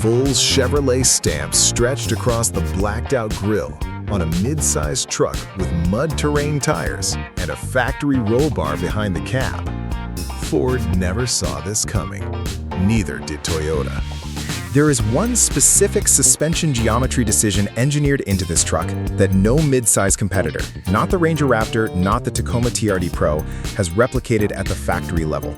full Chevrolet stamp stretched across the blacked-out grille on a mid-sized truck with mud terrain tires and a factory roll bar behind the cab. Ford never saw this coming. Neither did Toyota. There is one specific suspension geometry decision engineered into this truck that no mid-size competitor, not the Ranger Raptor, not the Tacoma TRD Pro, has replicated at the factory level.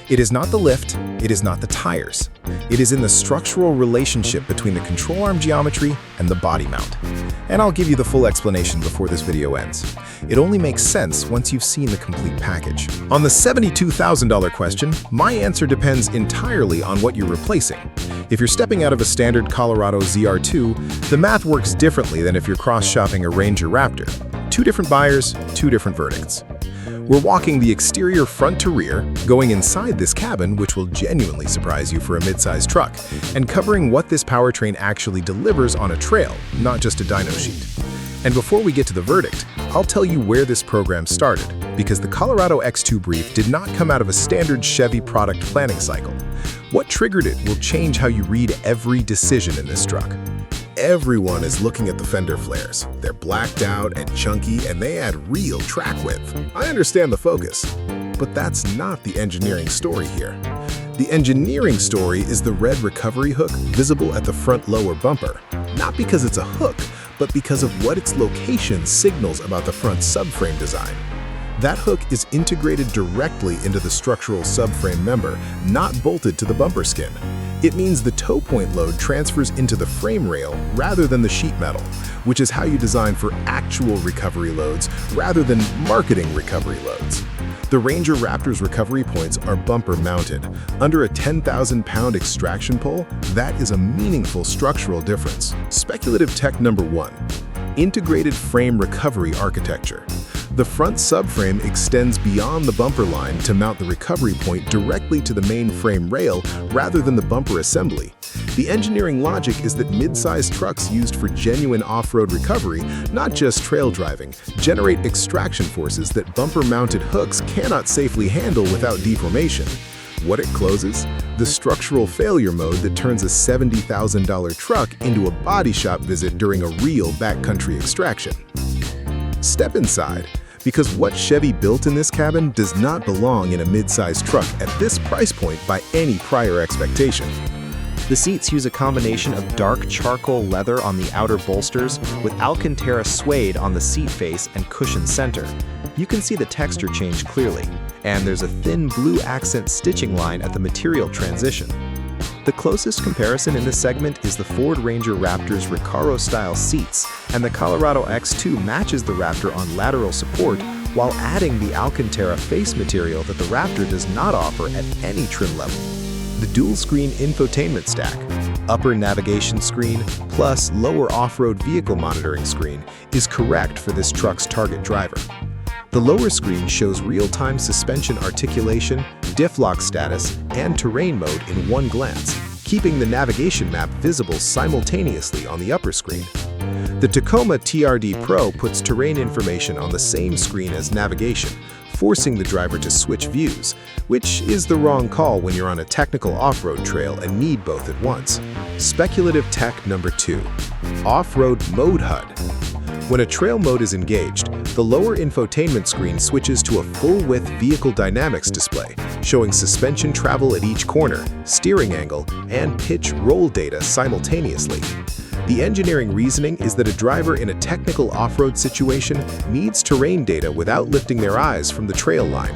It is not the lift, it is not the tires. It is in the structural relationship between the control arm geometry and the body mount. And I'll give you the full explanation before this video ends. It only makes sense once you've seen the complete package. On the $72,000 question, my answer depends entirely on what you're replacing. If you're stepping out of a standard Colorado ZR2, the math works differently than if you're cross-shopping a Ranger Raptor. Two different buyers, two different verdicts. We're walking the exterior front to rear, going inside this cabin, which will genuinely surprise you for a mid-sized truck, and covering what this powertrain actually delivers on a trail, not just a dyno sheet. And before we get to the verdict, I'll tell you where this program started, because the Colorado X2 brief did not come out of a standard Chevy product planning cycle. What triggered it will change how you read every decision in this truck. Everyone is looking at the fender flares. They're blacked out and chunky, and they add real track width. I understand the focus, but that's not the engineering story here. The engineering story is the red recovery hook visible at the front lower bumper, not because it's a hook, but because of what its location signals about the front subframe design. That hook is integrated directly into the structural subframe member, not bolted to the bumper skin. It means the toe point load transfers into the frame rail rather than the sheet metal, which is how you design for actual recovery loads rather than marketing recovery loads. The Ranger Raptor's recovery points are bumper mounted. Under a 10,000-pound extraction pole, that is a meaningful structural difference. Speculative tech number 1. Integrated frame recovery architecture. The front subframe extends beyond the bumper line to mount the recovery point directly to the main frame rail rather than the bumper assembly. The engineering logic is that mid-sized trucks used for genuine off-road recovery, not just trail driving, generate extraction forces that bumper-mounted hooks cannot safely handle without deformation. What it closes? The structural failure mode that turns a $70,000 truck into a body shop visit during a real backcountry extraction. Step inside, because what Chevy built in this cabin does not belong in a mid-sized truck at this price point by any prior expectation. The seats use a combination of dark charcoal leather on the outer bolsters with Alcantara suede on the seat face and cushion center. You can see the texture change clearly, and there's a thin blue accent stitching line at the material transition. The closest comparison in this segment is the Ford Ranger Raptor's Recaro-style seats, and the Colorado X2 matches the Raptor on lateral support while adding the Alcantara face material that the Raptor does not offer at any trim level. The dual-screen infotainment stack, upper navigation screen plus lower off-road vehicle monitoring screen is correct for this truck's target driver. The lower screen shows real-time suspension articulation, diff lock status, and terrain mode in one glance, keeping the navigation map visible simultaneously on the upper screen. The Tacoma TRD Pro puts terrain information on the same screen as navigation, forcing the driver to switch views, which is the wrong call when you're on a technical off-road trail and need both at once. Speculative tech number 2. Off-road mode HUD. When a trail mode is engaged, the lower infotainment screen switches to a full-width vehicle dynamics display, showing suspension travel at each corner, steering angle, and pitch roll data simultaneously. The engineering reasoning is that a driver in a technical off-road situation needs terrain data without lifting their eyes from the trail line.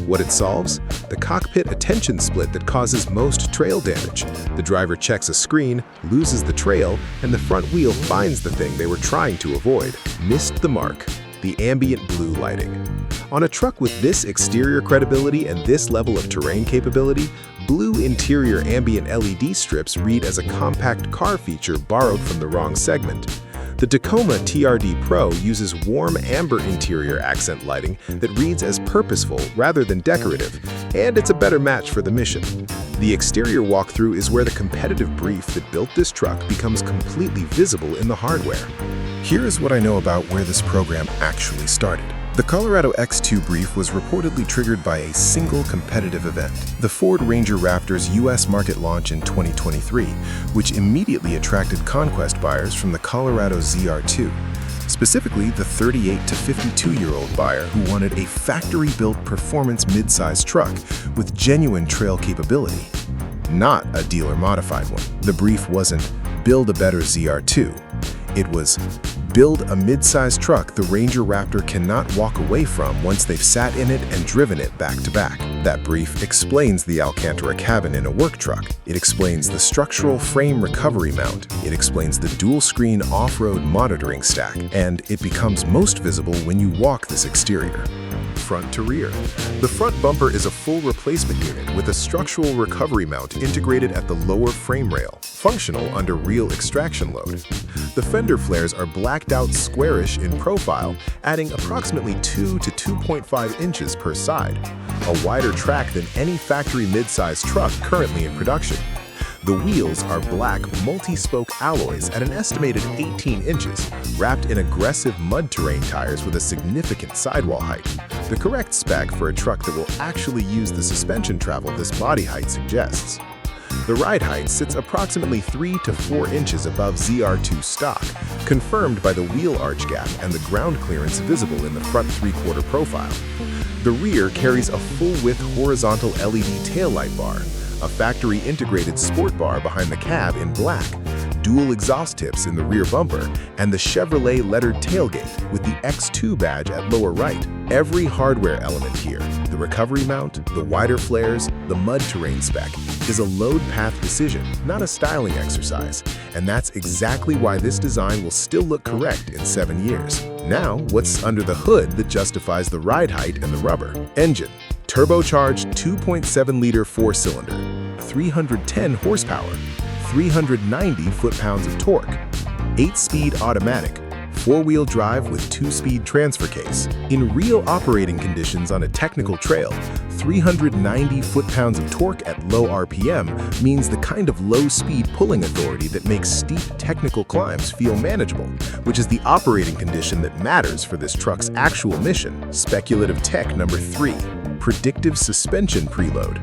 What it solves? The cockpit attention split that causes most trail damage. The driver checks a screen, loses the trail, and the front wheel finds the thing they were trying to avoid. Missed the mark. The ambient blue lighting. On a truck with this exterior credibility and this level of terrain capability, blue interior ambient LED strips read as a compact car feature borrowed from the wrong segment. The Tacoma TRD Pro uses warm amber interior accent lighting that reads as purposeful rather than decorative, and it's a better match for the mission. The exterior walkthrough is where the competitive brief that built this truck becomes completely visible in the hardware. Here's what I know about where this program actually started. The Colorado X2 brief was reportedly triggered by a single competitive event, the Ford Ranger Raptor's U.S. market launch in 2023, which immediately attracted conquest buyers from the Colorado ZR2. Specifically, the 38 to 52-year-old buyer who wanted a factory-built performance midsize truck with genuine trail capability, not a dealer-modified one. The brief wasn't, "Build a better ZR2." It was, "Build a midsize truck the Ranger Raptor cannot walk away from once they've sat in it and driven it back to back." That brief explains the Alcantara cabin in a work truck. It explains the structural frame recovery mount. It explains the dual-screen off-road monitoring stack. And it becomes most visible when you walk this exterior. Front to rear. The front bumper is a full replacement unit with a structural recovery mount integrated at the lower frame rail, functional under real extraction load. The fender flares are blacked out squarish in profile, adding approximately 2 to 2.5 inches per side, a wider track than any factory midsize truck currently in production. The wheels are black multi-spoke alloys at an estimated 18 inches, wrapped in aggressive mud terrain tires with a significant sidewall height, the correct spec for a truck that will actually use the suspension travel this body height suggests. The ride height sits approximately 3 to 4 inches above ZR2 stock, confirmed by the wheel arch gap and the ground clearance visible in the front three-quarter profile. The rear carries a full-width horizontal LED taillight bar, a factory-integrated sport bar behind the cab in black, dual exhaust tips in the rear bumper, and the Chevrolet lettered tailgate with the X2 badge at lower right. Every hardware element here, the recovery mount, the wider flares, the mud terrain spec, is a load path decision, not a styling exercise. And that's exactly why this design will still look correct in 7 years. Now, what's under the hood that justifies the ride height and the rubber? Engine. Turbocharged 2.7-liter four-cylinder, 310 horsepower, 390 foot-pounds of torque, 8-speed automatic, 4-wheel drive with 2-speed transfer case. In real operating conditions on a technical trail, 390 foot-pounds of torque at low RPM means the kind of low-speed pulling authority that makes steep technical climbs feel manageable, which is the operating condition that matters for this truck's actual mission. Speculative tech number 3. Predictive suspension preload.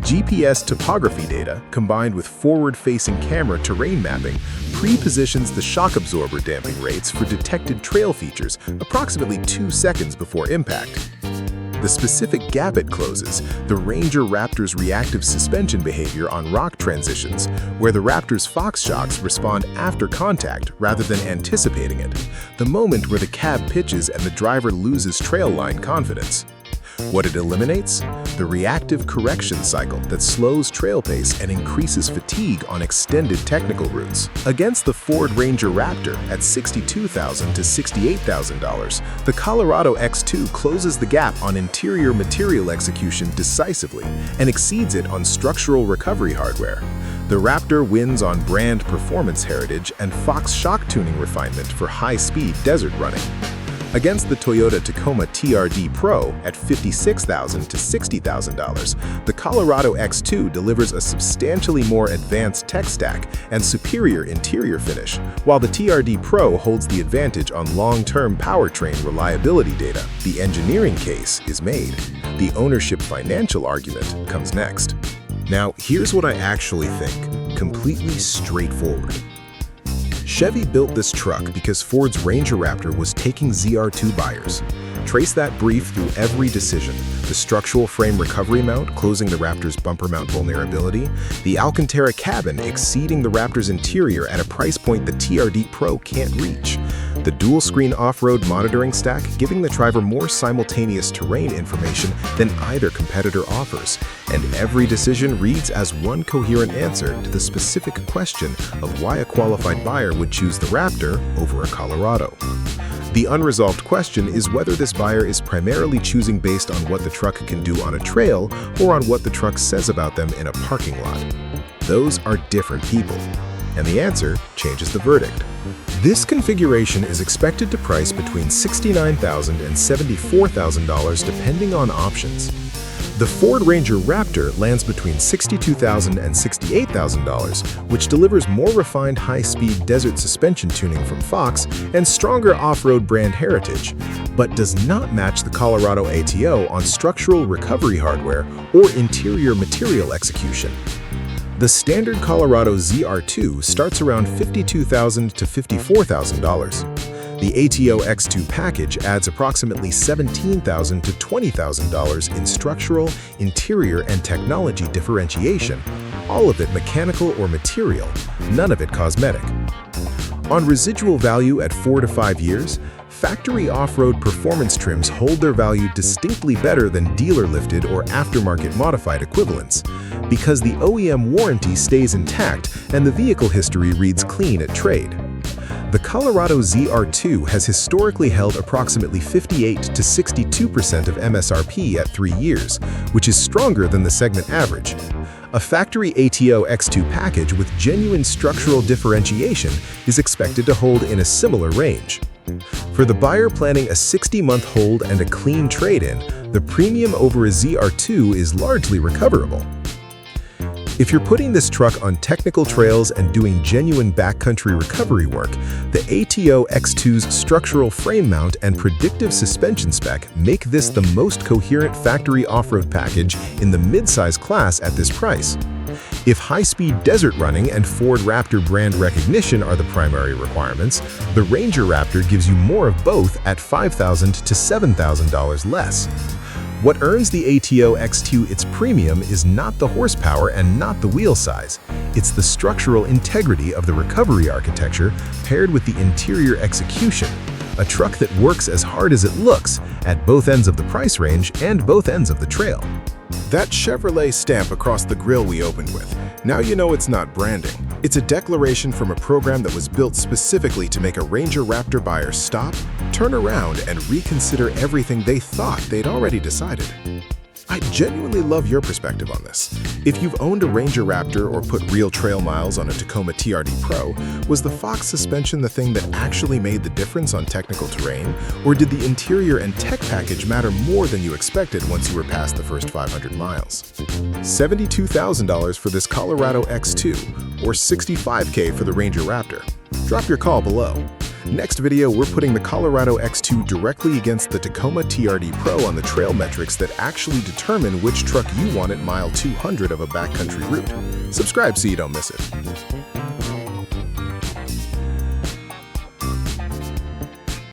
GPS topography data, combined with forward-facing camera terrain mapping, pre-positions the shock absorber damping rates for detected trail features approximately 2 seconds before impact. The specific gap it closes, the Ranger Raptor's reactive suspension behavior on rock transitions, where the Raptor's Fox shocks respond after contact rather than anticipating it, the moment where the cab pitches and the driver loses trail line confidence. What it eliminates? The reactive correction cycle that slows trail pace and increases fatigue on extended technical routes. Against the Ford Ranger Raptor at $62,000 to $68,000, the Colorado X2 closes the gap on interior material execution decisively and exceeds it on structural recovery hardware. The Raptor wins on brand performance heritage and Fox shock tuning refinement for high-speed desert running. Against the Toyota Tacoma TRD Pro at $56,000 to $60,000, the Colorado X2 delivers a substantially more advanced tech stack and superior interior finish, while the TRD Pro holds the advantage on long-term powertrain reliability data. The engineering case is made. The ownership financial argument comes next. Now, here's what I actually think, completely straightforward. Chevy built this truck because Ford's Ranger Raptor was taking ZR2 buyers. Trace that brief through every decision: the structural frame recovery mount closing the Raptor's bumper mount vulnerability, the Alcantara cabin exceeding the Raptor's interior at a price point the TRD Pro can't reach, the dual-screen off-road monitoring stack giving the driver more simultaneous terrain information than either competitor offers, and every decision reads as one coherent answer to the specific question of why a qualified buyer would choose the Raptor over a Colorado. The unresolved question is whether this buyer is primarily choosing based on what the truck can do on a trail or on what the truck says about them in a parking lot. Those are different people, and the answer changes the verdict. This configuration is expected to price between $69,000 and $74,000 depending on options. The Ford Ranger Raptor lands between $62,000 and $68,000, which delivers more refined high-speed desert suspension tuning from Fox and stronger off-road brand heritage, but does not match the Colorado ATO on structural recovery hardware or interior material execution. The standard Colorado ZR2 starts around $52,000 to $54,000. The ATO X2 package adds approximately $17,000 to $20,000 in structural, interior, and technology differentiation, all of it mechanical or material, none of it cosmetic. On residual value at 4 to 5 years, factory off-road performance trims hold their value distinctly better than dealer-lifted or aftermarket modified equivalents, because the OEM warranty stays intact and the vehicle history reads clean at trade. The Colorado ZR2 has historically held approximately 58 to 62% of MSRP at 3 years, which is stronger than the segment average. A factory ATO X2 package with genuine structural differentiation is expected to hold in a similar range. For the buyer planning a 60-month hold and a clean trade-in, the premium over a ZR2 is largely recoverable. If you're putting this truck on technical trails and doing genuine backcountry recovery work, the ATO X2's structural frame mount and predictive suspension spec make this the most coherent factory off-road package in the midsize class at this price. If high-speed desert running and Ford Raptor brand recognition are the primary requirements, the Ranger Raptor gives you more of both at $5,000 to $7,000 less. What earns the ATO X2 its premium is not the horsepower and not the wheel size. It's the structural integrity of the recovery architecture paired with the interior execution, a truck that works as hard as it looks at both ends of the price range and both ends of the trail. That Chevrolet stamp across the grille we opened with, now you know it's not branding. It's a declaration from a program that was built specifically to make a Ranger Raptor buyer stop, turn around, and reconsider everything they thought they'd already decided. I genuinely love your perspective on this. If you've owned a Ranger Raptor or put real trail miles on a Tacoma TRD Pro, was the Fox suspension the thing that actually made the difference on technical terrain? Or did the interior and tech package matter more than you expected once you were past the first 500 miles? $72,000 for this Colorado X2, or $65,000 for the Ranger Raptor. Drop your call below. Next video, we're putting the Colorado X2 directly against the Tacoma TRD Pro on the trail metrics that actually determine which truck you want at mile 200 of a backcountry route. Subscribe so you don't miss it.